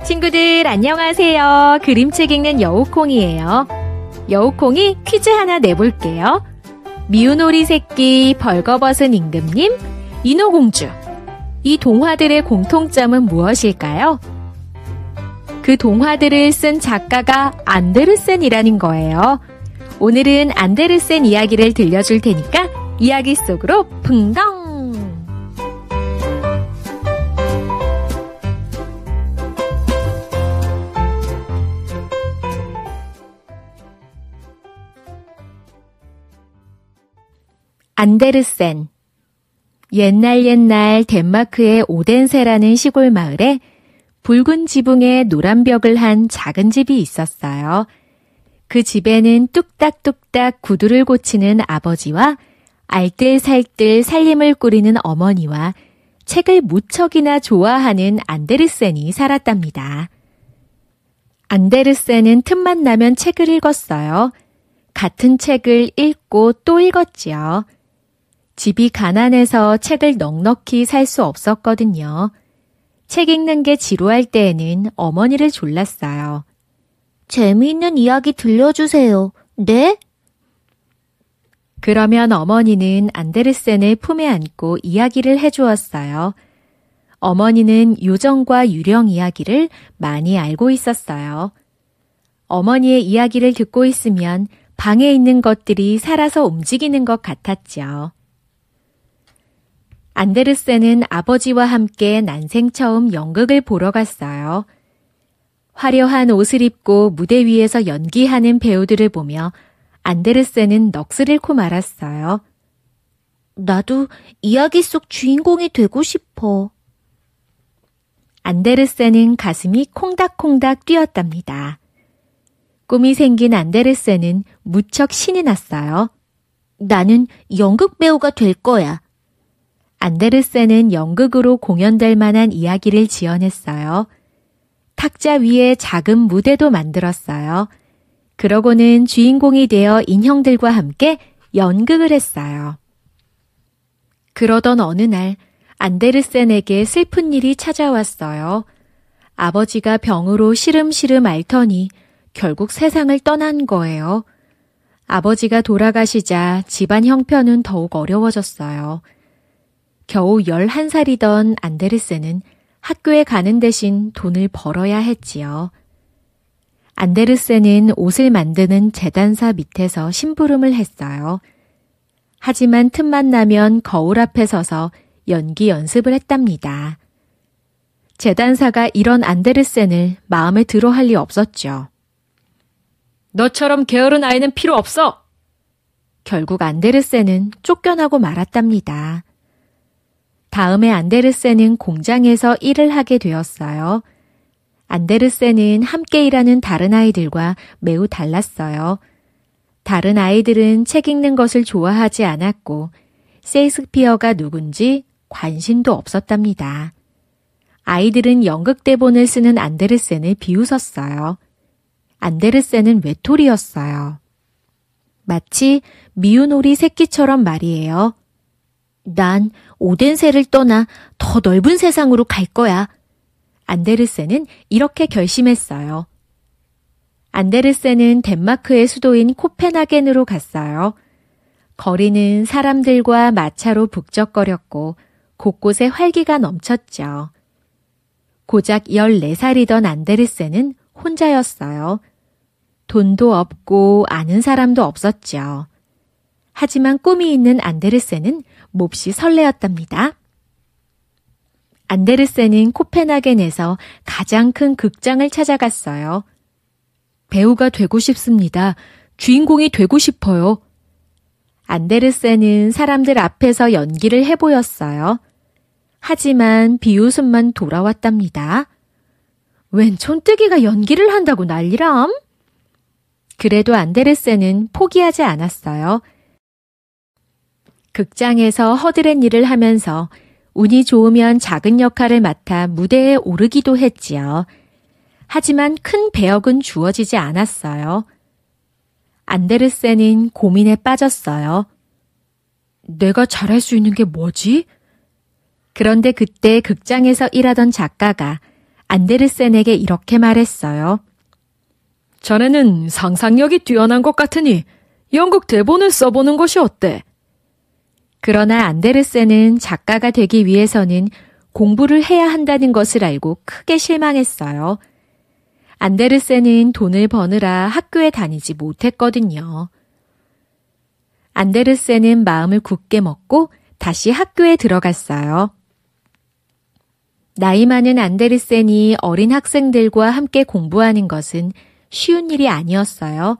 친구들 안녕하세요. 그림책 읽는 여우콩이에요. 여우콩이 퀴즈 하나 내볼게요. 미운 오리 새끼, 벌거벗은 임금님, 인어공주. 이 동화들의 공통점은 무엇일까요? 그 동화들을 쓴 작가가 안데르센이라는 거예요. 오늘은 안데르센 이야기를 들려줄 테니까 이야기 속으로 풍덩! 안데르센. 옛날 덴마크의 오덴세라는 시골 마을에 붉은 지붕에 노란 벽을 한 작은 집이 있었어요. 그 집에는 뚝딱뚝딱 구두를 고치는 아버지와 알뜰살뜰 살림을 꾸리는 어머니와 책을 무척이나 좋아하는 안데르센이 살았답니다. 안데르센은 틈만 나면 책을 읽었어요. 같은 책을 읽고 또 읽었지요. 집이 가난해서 책을 넉넉히 살 수 없었거든요. 책 읽는 게 지루할 때에는 어머니를 졸랐어요. 재미있는 이야기 들려주세요. 네? 그러면 어머니는 안데르센을 품에 안고 이야기를 해주었어요. 어머니는 요정과 유령 이야기를 많이 알고 있었어요. 어머니의 이야기를 듣고 있으면 방에 있는 것들이 살아서 움직이는 것 같았죠. 안데르센은 아버지와 함께 난생 처음 연극을 보러 갔어요. 화려한 옷을 입고 무대 위에서 연기하는 배우들을 보며 안데르센은 넋을 잃고 말았어요. 나도 이야기 속 주인공이 되고 싶어. 안데르센은 가슴이 콩닥콩닥 뛰었답니다. 꿈이 생긴 안데르센은 무척 신이 났어요. 나는 연극 배우가 될 거야. 안데르센은 연극으로 공연될 만한 이야기를 지어냈어요. 탁자 위에 작은 무대도 만들었어요. 그러고는 주인공이 되어 인형들과 함께 연극을 했어요. 그러던 어느 날 안데르센에게 슬픈 일이 찾아왔어요. 아버지가 병으로 시름시름 앓더니 결국 세상을 떠난 거예요. 아버지가 돌아가시자 집안 형편은 더욱 어려워졌어요. 겨우 11살이던 안데르센은 학교에 가는 대신 돈을 벌어야 했지요. 안데르센은 옷을 만드는 재단사 밑에서 심부름을 했어요. 하지만 틈만 나면 거울 앞에 서서 연기 연습을 했답니다. 재단사가 이런 안데르센을 마음에 들어 할 리 없었죠. 너처럼 게으른 아이는 필요 없어! 결국 안데르센은 쫓겨나고 말았답니다. 다음에 안데르센은 공장에서 일을 하게 되었어요. 안데르센은 함께 일하는 다른 아이들과 매우 달랐어요. 다른 아이들은 책 읽는 것을 좋아하지 않았고 셰익스피어가 누군지 관심도 없었답니다. 아이들은 연극 대본을 쓰는 안데르센을 비웃었어요. 안데르센은 외톨이였어요. 마치 미운 오리 새끼처럼 말이에요. 난 오덴세를 떠나 더 넓은 세상으로 갈 거야. 안데르센은 이렇게 결심했어요. 안데르센은 덴마크의 수도인 코펜하겐으로 갔어요. 거리는 사람들과 마차로 북적거렸고 곳곳에 활기가 넘쳤죠. 고작 14살이던 안데르센은 혼자였어요. 돈도 없고 아는 사람도 없었죠. 하지만 꿈이 있는 안데르센은 몹시 설레었답니다. 안데르센은 코펜하겐에서 가장 큰 극장을 찾아갔어요. 배우가 되고 싶습니다. 주인공이 되고 싶어요. 안데르센은 사람들 앞에서 연기를 해보였어요. 하지만 비웃음만 돌아왔답니다. 웬 촌뜨기가 연기를 한다고 난리람? 그래도 안데르센은 포기하지 않았어요. 극장에서 허드렛 일을 하면서 운이 좋으면 작은 역할을 맡아 무대에 오르기도 했지요. 하지만 큰 배역은 주어지지 않았어요. 안데르센은 고민에 빠졌어요. 내가 잘할 수 있는 게 뭐지? 그런데 그때 극장에서 일하던 작가가 안데르센에게 이렇게 말했어요. 자네는 상상력이 뛰어난 것 같으니 연극 대본을 써보는 것이 어때? 그러나 안데르센은 작가가 되기 위해서는 공부를 해야 한다는 것을 알고 크게 실망했어요. 안데르센은 돈을 버느라 학교에 다니지 못했거든요. 안데르센은 마음을 굳게 먹고 다시 학교에 들어갔어요. 나이 많은 안데르센이 어린 학생들과 함께 공부하는 것은 쉬운 일이 아니었어요.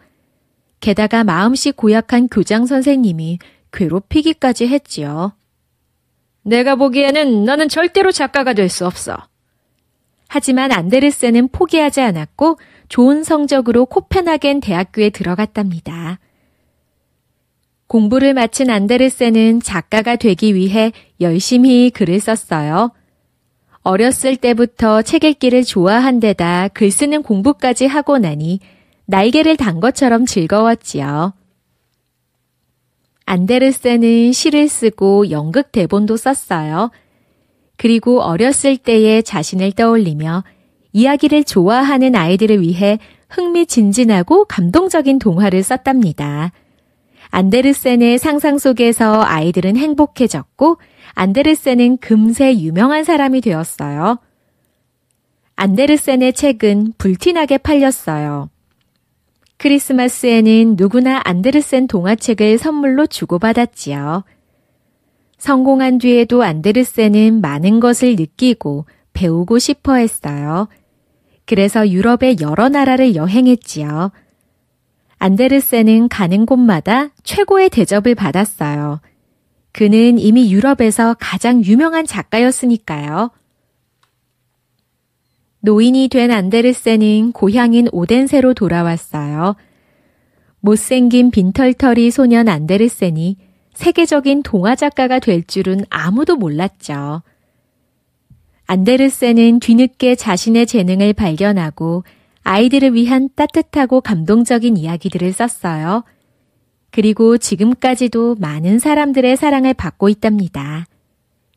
게다가 마음씨 고약한 교장 선생님이 괴롭히기까지 했지요. 내가 보기에는 너는 절대로 작가가 될 수 없어. 하지만 안데르센은 포기하지 않았고 좋은 성적으로 코펜하겐 대학교에 들어갔답니다. 공부를 마친 안데르센은 작가가 되기 위해 열심히 글을 썼어요. 어렸을 때부터 책 읽기를 좋아한 데다 글 쓰는 공부까지 하고 나니 날개를 단 것처럼 즐거웠지요. 안데르센은 시를 쓰고 연극 대본도 썼어요. 그리고 어렸을 때의 자신을 떠올리며 이야기를 좋아하는 아이들을 위해 흥미진진하고 감동적인 동화를 썼답니다. 안데르센의 상상 속에서 아이들은 행복해졌고 안데르센은 금세 유명한 사람이 되었어요. 안데르센의 책은 불티나게 팔렸어요. 크리스마스에는 누구나 안데르센 동화책을 선물로 주고받았지요. 성공한 뒤에도 안데르센은 많은 것을 느끼고 배우고 싶어 했어요. 그래서 유럽의 여러 나라를 여행했지요. 안데르센은 가는 곳마다 최고의 대접을 받았어요. 그는 이미 유럽에서 가장 유명한 작가였으니까요. 노인이 된 안데르센은 고향인 오덴세로 돌아왔어요. 못생긴 빈털터리 소년 안데르센이 세계적인 동화 작가가 될 줄은 아무도 몰랐죠. 안데르센은 뒤늦게 자신의 재능을 발견하고 아이들을 위한 따뜻하고 감동적인 이야기들을 썼어요. 그리고 지금까지도 많은 사람들의 사랑을 받고 있답니다.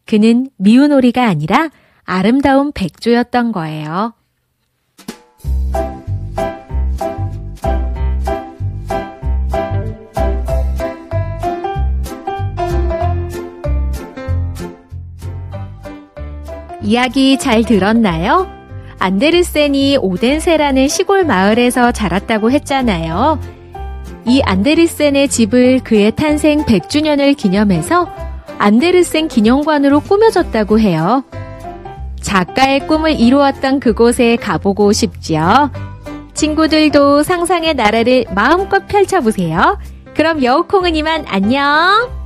그는 미운 오리가 아니라 아름다운 백조였던 거예요. 이야기 잘 들었나요? 안데르센이 오덴세라는 시골 마을에서 자랐다고 했잖아요. 이 안데르센의 집을 그의 탄생 100주년을 기념해서 안데르센 기념관으로 꾸며졌다고 해요. 작가의 꿈을 이루었던 그곳에 가보고 싶지요? 친구들도 상상의 나라를 마음껏 펼쳐보세요. 그럼 여우콩은 이만 안녕!